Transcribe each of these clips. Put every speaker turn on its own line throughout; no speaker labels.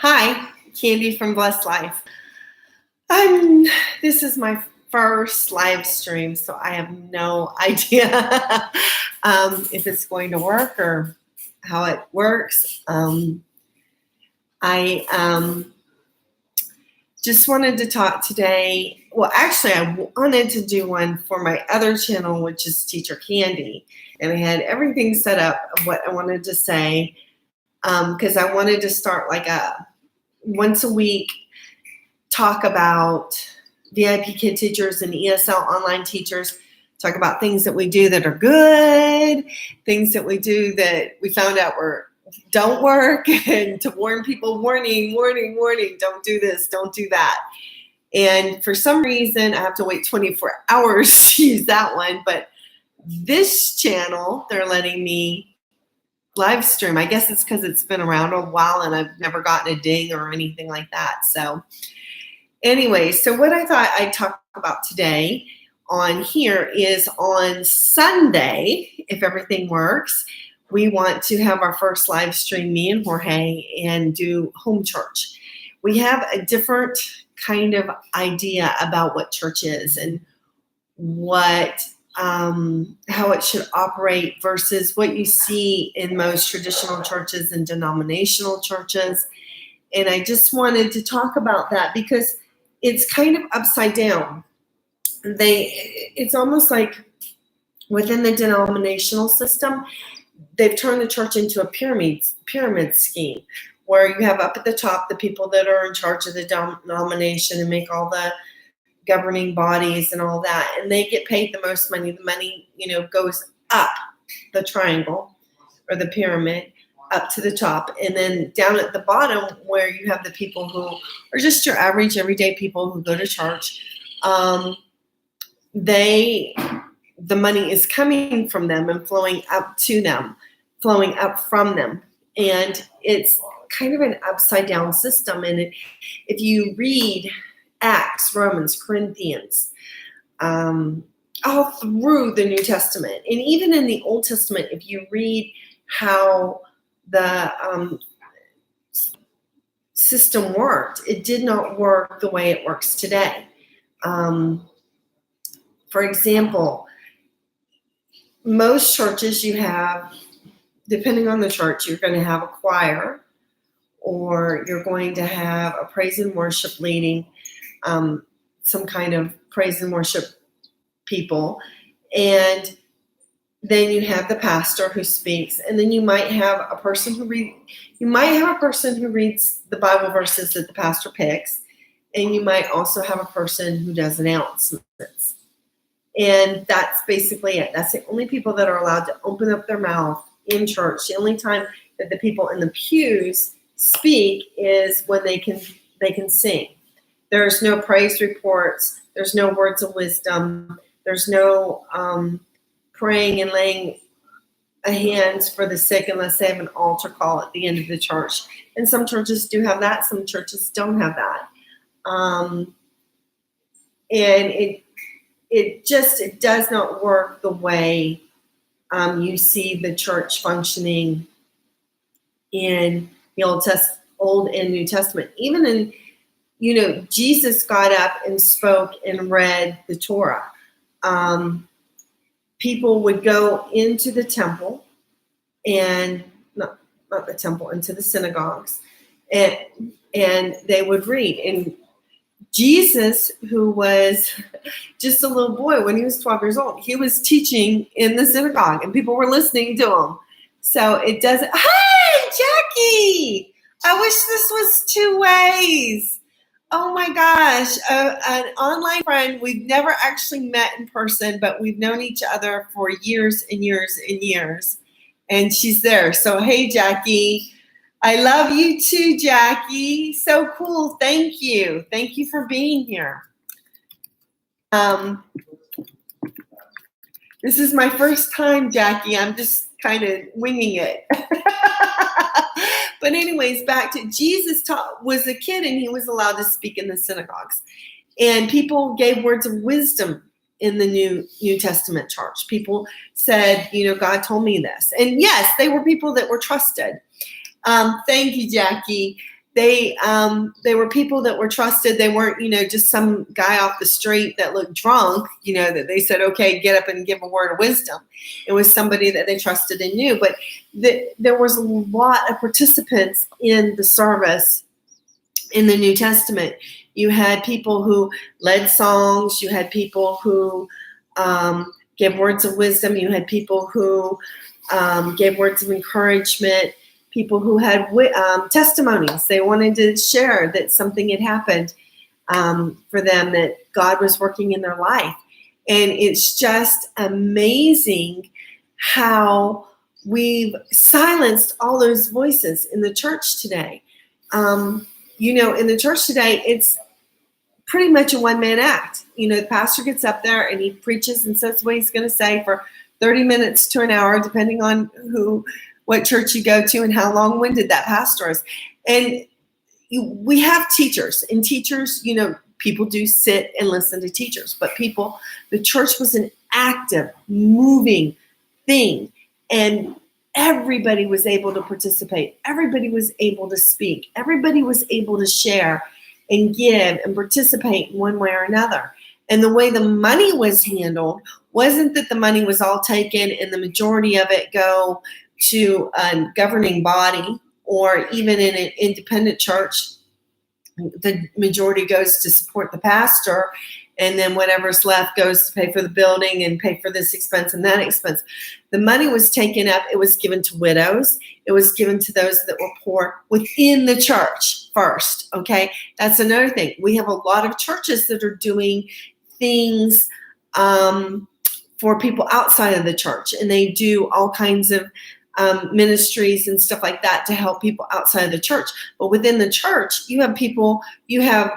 Hi, Candy from Blessed Life. This is my first live stream, so I have no idea if it's going to work or how it works. I just wanted to talk today. Well, actually, I wanted to do one for my other channel, which is Teacher Candy, and I had everything set up of what I wanted to say because I wanted to start like a once a week talk about VIP kid teachers and ESL online teachers, talk about things that we do that are good, things that we do that we found out don't work, and to warn people, warning, don't do this, don't do that. And for some reason, I have to wait 24 hours to use that one. But this channel, they're letting me live stream. I guess it's because it's been around a while and I've never gotten a ding or anything like that. So anyway, so what I thought I'd talk about today on here is on Sunday, if everything works, we want to have our first live stream, me and Jorge, and do home church. We have a different kind of idea about what church is and what how it should operate versus what you see in most traditional churches and denominational churches. And I just wanted to talk about that because it's kind of upside down. It's almost like within the denominational system, they've turned the church into a pyramid scheme where you have up at the top the people that are in charge of the denomination and make all the governing bodies and all that, and they get paid the most money. The money, goes up the triangle or the pyramid up to the top, and then down at the bottom where you have the people who are just your average everyday people who go to church. The money is coming from them and flowing up to them, flowing up from them, and it's kind of an upside down system. And if you read Acts, Romans, Corinthians, all through the New Testament, and even in the Old Testament, if you read how the system worked, it did not work the way it works today. For example, most churches you have, depending on the church, you're going to have a choir, or you're going to have a praise and worship leading, some kind of praise and worship people, and then you have the pastor who speaks, and then you might have a person who reads the Bible verses that the pastor picks, and you might also have a person who does announcements. And that's basically it. That's the only people that are allowed to open up their mouth in church. The only time that the people in the pews speak is when they can sing. There's no praise reports. There's no words of wisdom. There's no praying and laying hands for the sick unless they have an altar call at the end of the church. And some churches do have that. Some churches don't have that. And it does not work the way you see the church functioning in the Old and New Testament. Even in, Jesus got up and spoke and read the Torah. People would go into the temple and not the temple, into the synagogues, and they would read. And Jesus, who was just a little boy when he was 12 years old, he was teaching in the synagogue and people were listening to him. So it doesn't. Hi, Jacki! I wish this was two ways. Oh my gosh, an online friend. We've never actually met in person, but we've known each other for years and years and years. And she's there. So, hey, Jacki. I love you too, Jacki. So cool. Thank you. Thank you for being here. This is my first time, Jacki. I'm just kind of winging it. But anyways, back to Jesus was a kid and he was allowed to speak in the synagogues. And people gave words of wisdom in the New Testament church. People said, God told me this. And yes, they were people that were trusted. Thank you, Jacki. They were people that were trusted. They weren't, just some guy off the street that looked drunk, that they said, okay, get up and give a word of wisdom. It was somebody that they trusted and knew. But there was a lot of participants in the service in the New Testament. You had people who led songs. You had people who gave words of wisdom. You had people who gave words of encouragement. People who had testimonies. They wanted to share that something had happened for them, that God was working in their life. And it's just amazing how we've silenced all those voices in the church today. In the church today, it's pretty much a one-man act. The pastor gets up there and he preaches and says what he's going to say for 30 minutes to an hour, depending on what church you go to and how long-winded that pastor is. And we have teachers, and teachers, people do sit and listen to teachers, but the church was an active, moving thing, and everybody was able to participate. Everybody was able to speak. Everybody was able to share and give and participate in one way or another. And the way the money was handled wasn't that the money was all taken and the majority of it go to a governing body, or even in an independent church, the majority goes to support the pastor, and then whatever's left goes to pay for the building and pay for this expense and that expense. The money was taken up. It was given to widows. It was given to those that were poor within the church first, okay? That's another thing. We have a lot of churches that are doing things for people outside of the church, and they do all kinds of ministries and stuff like that to help people outside of the church. But within the church, you have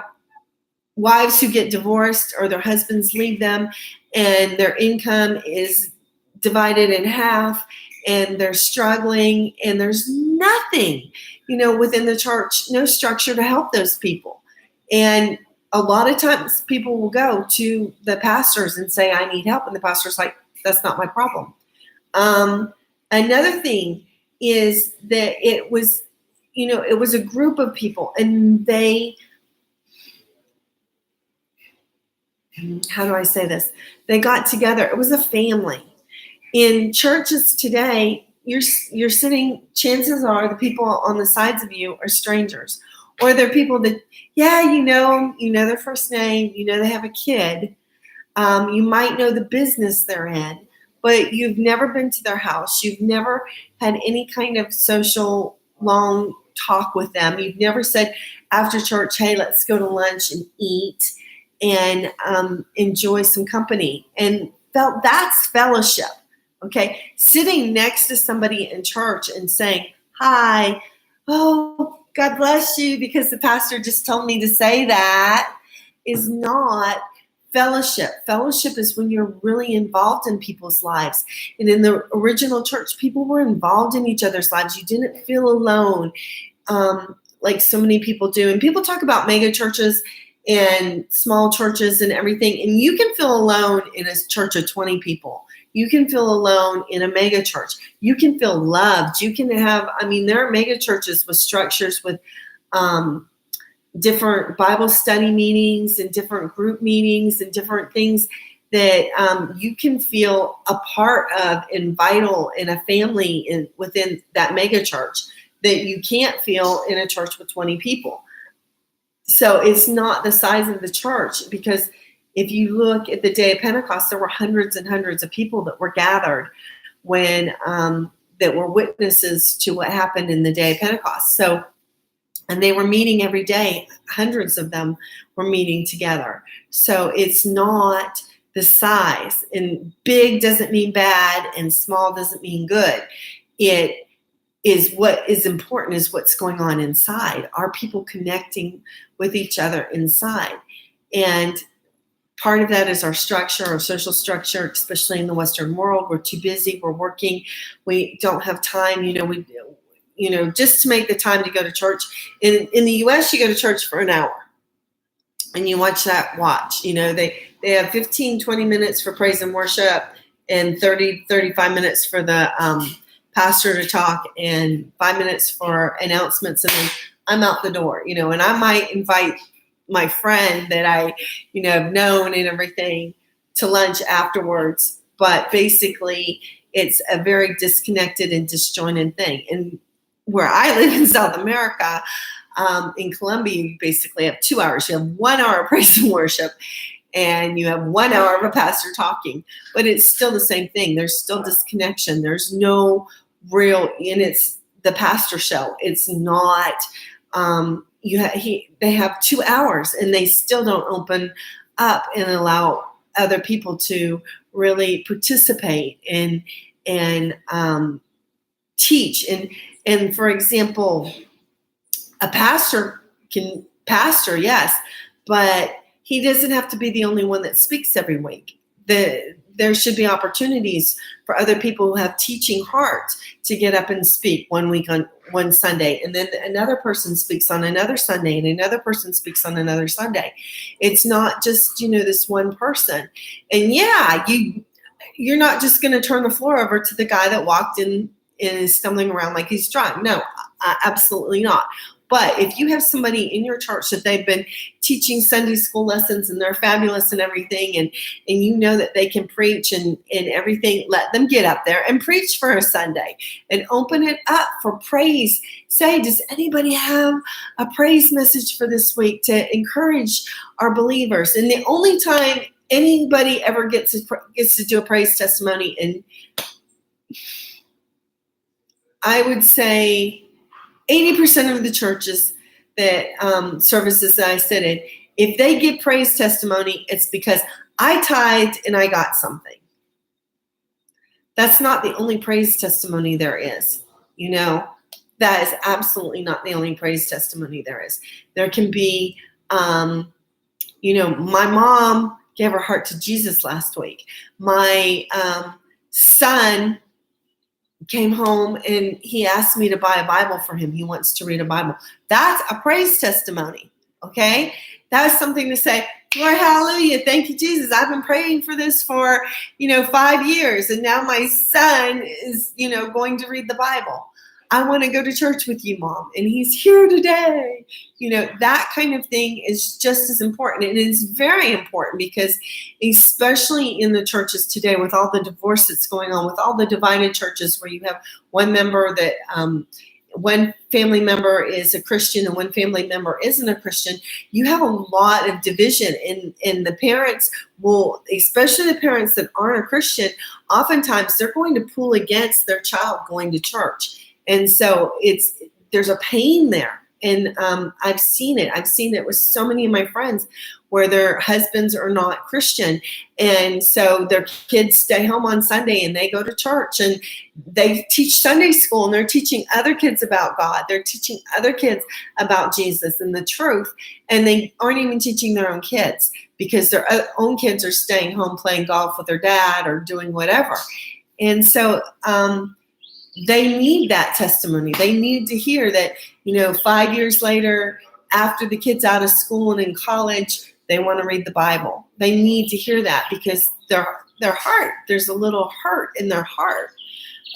wives who get divorced or their husbands leave them and their income is divided in half and they're struggling, and there's nothing, within the church, no structure to help those people. And a lot of times people will go to the pastors and say, I need help. And the pastor's like, that's not my problem. Another thing is that it was a group of people, and how do I say this? They got together. It was a family. In churches today, you're sitting, chances are the people on the sides of you are strangers, or they're people that, you know their first name, they have a kid. You might know the business they're in, but you've never been to their house. You've never had any kind of social long talk with them. You've never said after church, hey, let's go to lunch and eat and enjoy some company. And that's fellowship, okay? Sitting next to somebody in church and saying, hi, oh, God bless you, because the pastor just told me to say that, is not fellowship. Fellowship is when you're really involved in people's lives. And in the original church, people were involved in each other's lives. You didn't feel alone like so many people do. And people talk about mega churches and small churches and everything. And you can feel alone in a church of 20 people. You can feel alone in a mega church. You can feel loved. You can have, there are mega churches with structures with different Bible study meetings and different group meetings and different things that you can feel a part of and vital in a family within that mega church that you can't feel in a church with 20 people. So it's not the size of the church, because if you look at the day of Pentecost, there were hundreds and hundreds of people that were gathered when that were witnesses to what happened in the day of Pentecost. So, and they were meeting every day. Hundreds of them were meeting together. So it's not the size, and big doesn't mean bad and small doesn't mean good. It is what is important is what's going on inside. Are people connecting with each other inside? And part of that is our structure, our social structure, especially in the Western world. We're too busy. We're working. We don't have time. Just to make the time to go to church. In the U.S., you go to church for an hour and you watch. They have 15, 20 minutes for praise and worship and 30, 35 minutes for the pastor to talk and 5 minutes for announcements and then I'm out the door, and I might invite my friend that I, have known and everything to lunch afterwards. But basically, it's a very disconnected and disjointed thing. And where I live in South America, in Colombia, you basically have 2 hours. You have 1 hour of praise and worship, and you have 1 hour of a pastor talking. But it's still the same thing. There's still disconnection. There's no real, and it's the pastor show. It's not. They have 2 hours, and they still don't open up and allow other people to really participate and teach. And for example, a pastor can pastor, yes, but he doesn't have to be the only one that speaks every week. There should be opportunities for other people who have teaching heart to get up and speak one week on one Sunday, and then another person speaks on another Sunday, and another person speaks on another Sunday. It's not just, this one person. And yeah, you're not just going to turn the floor over to the guy that walked in and is stumbling around like he's drunk. No, absolutely not. But if you have somebody in your church that they've been teaching Sunday school lessons and they're fabulous and everything, and you know that they can preach and everything, let them get up there and preach for a Sunday and open it up for praise. Say, does anybody have a praise message for this week to encourage our believers? And the only time anybody ever gets to do a praise testimony, and I would say 80% of the churches that services that I sit in, if they give praise testimony, it's because I tithed and I got something. That's not the only praise testimony there is. That is absolutely not the only praise testimony there is. There can be, my mom gave her heart to Jesus last week. My son came home and he asked me to buy a Bible for him. He wants to read a Bible. That's a praise testimony. Okay. That's something to say, Lord, hallelujah. Thank you, Jesus. I've been praying for this for, 5 years. And now my son is, going to read the Bible. I want to go to church with you, Mom. And he's here today. That kind of thing is just as important. And it's very important because especially in the churches today with all the divorce that's going on, with all the divided churches where you have one member that one family member is a Christian and one family member isn't a Christian, you have a lot of division. And the parents will, especially the parents that aren't a Christian, oftentimes they're going to pull against their child going to church. And so there's a pain there. And I've seen it. I've seen it with so many of my friends where their husbands are not Christian. And so their kids stay home on Sunday and they go to church and they teach Sunday school and they're teaching other kids about God. They're teaching other kids about Jesus and the truth. And they aren't even teaching their own kids because their own kids are staying home playing golf with their dad or doing whatever. And so, they need that testimony. They need to hear that, 5 years later, after the kid's out of school and in college, they want to read the Bible. They need to hear that because their heart, there's a little hurt in their heart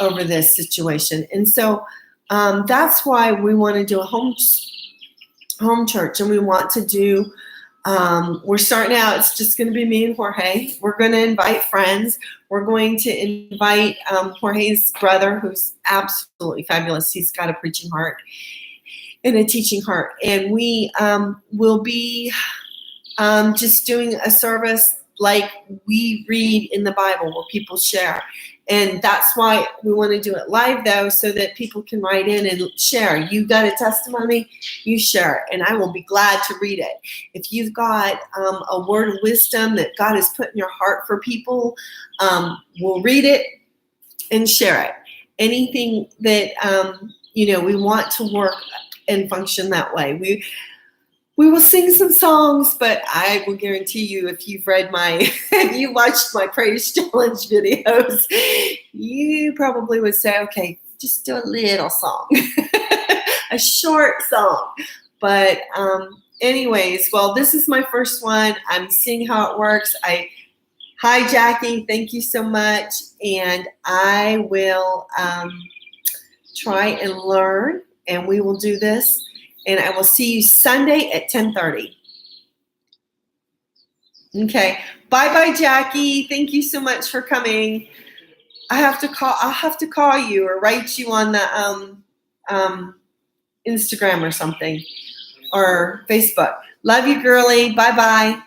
over this situation. And so that's why we want to do a home church, and we want to do, we're starting out, it's just going to be me and Jorge. We're going to invite friends. We're going to invite Jorge's brother, who's absolutely fabulous. He's got a preaching heart and a teaching heart. And we will be just doing a service like we read in the Bible where people share. And that's why we want to do it live, though, so that people can write in and share. You got a testimony, you share it, and I will be glad to read it. If you've got a word of wisdom that God has put in your heart for people, we'll read it and share it. Anything that, we want to work and function that way. We will sing some songs, but I will guarantee you, if you've if you watched my Praise Challenge videos, you probably would say, okay, just do a little song, a short song. But anyways, well, this is my first one. I'm seeing how it works. Hi, Jackie. Thank you so much. And I will try and learn, and we will do this. And I will see you Sunday at 10:30. Okay. Bye-bye, Jacki. Thank you so much for coming. I'll have to call you or write you on the Instagram or something, or Facebook. Love you, girly. Bye-bye.